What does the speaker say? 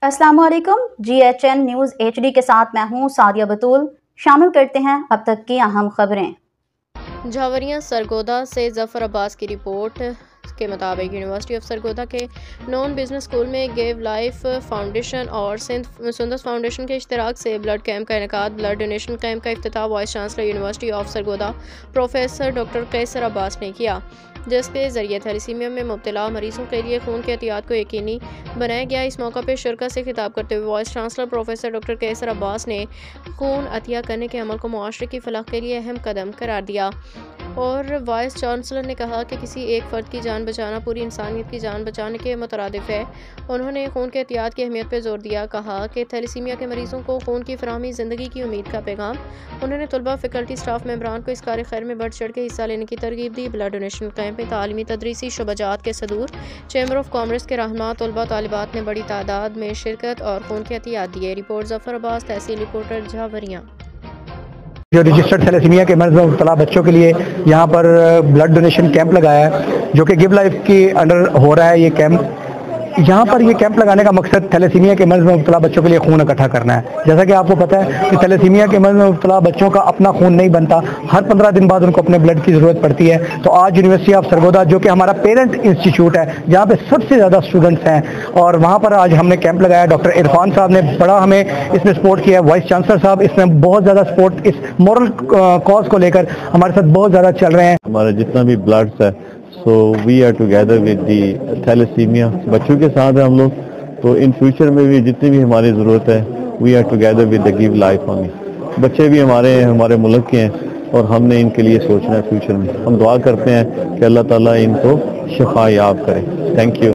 अस्सलाम वालेकुम। GHN news HD के साथ मैं हूं सादिया बतूल। शामिल करते हैं अब तक की अहम खबरें। झावरियां सरगोदा से जफर अब्बास की रिपोर्ट के मुताबिक यूनिवर्सिटी ऑफ सरगोदा के नॉन बिजनेस स्कूल में गिव लाइफ फाउंडेशन और सुंदस फाउंडेशन के इश्तराक से ब्लड कैंप का इनेकाद। ब्लड डोनेशन कैंप का इफ्तिताह vice chancellor university of Sargodha professor doctor Qaiser Abbas ने किया, जिसके जरिए थैलेसीमिया में मुब्तला मरीजों के लिए खून की एहतियात को यकीनी बनाया गया। इस मौका पर शिरकत से खिताब करते हुए vice chancellor professor doctor Qaiser Abbas ने खून अतिया करने के अमल को मुआशरे की फलाह के लिए अहम कदम करार दिया और वाइस चांसलर ने कहा कि किसी एक फ़र्द की जान बचाना पूरी इंसानियत की जान बचाने के मुतरादिफ है। उन्होंने खून के एहतियात की अहमियत पर जोर दिया, कहा कि थैलेसीमिया के मरीजों को खून की फराहमी ज़िंदगी की उम्मीद का पैगाम। उन्होंने तलबा, फैकल्टी, स्टाफ मेंबरान को इस कार्य खैर में बढ़ चढ़ के हिस्सा लेने की तरगीब दी। ब्लड डोनेशन कैंप में तालीमी तदरीसी शुबजात के सदूर, चैम्बर ऑफ कॉमर्स के रहनुमा, तलबा, तालिबात ने बड़ी तादाद में शिरकत और खून के एहतियात दिए। रिपोर्ट जफर अब्बास, तहसील रिपोर्टर झावरियां। जो रजिस्टर्ड थैलेसीमिया के मर्ज में मुब्तला बच्चों के लिए यहाँ पर ब्लड डोनेशन कैंप लगाया है, जो कि गिव लाइफ के अंडर हो रहा है। ये कैंप यहाँ पर ये कैंप लगाने का मकसद थैलेसीमिया के मर्ज में मुब्तला बच्चों के लिए खून इकट्ठा करना है। जैसा कि आपको पता है कि थैलेसीमिया के मर्ज में मुब्तला बच्चों का अपना खून नहीं बनता, हर 15 दिन बाद उनको अपने ब्लड की ज़रूरत पड़ती है। तो आज यूनिवर्सिटी ऑफ सरगोदा, जो कि हमारा पेरेंट इंस्टीट्यूट है, जहाँ पे सबसे ज़्यादा स्टूडेंट्स हैं, और वहाँ पर आज हमने कैंप लगाया। डॉक्टर इरफान साहब ने बड़ा हमें इसमें सपोर्ट किया है। वाइस चांसलर साहब इसमें बहुत ज़्यादा सपोर्ट, इस मॉरल कॉज को लेकर हमारे साथ बहुत ज़्यादा चल रहे हैं। हमारा जितना भी ब्लड्स है, so we are together with the thalassaemia, बच्चों के साथ है हम लोग। तो इन फ्यूचर में भी जितनी भी हमारी ज़रूरत है, we are together with the give life only. बच्चे भी हमारे हैं, हमारे मुल्क के हैं, और हमने इनके लिए सोचना है फ्यूचर में। हम दुआ करते हैं कि अल्लाह ताला इनको शिफा याब करे। Thank you.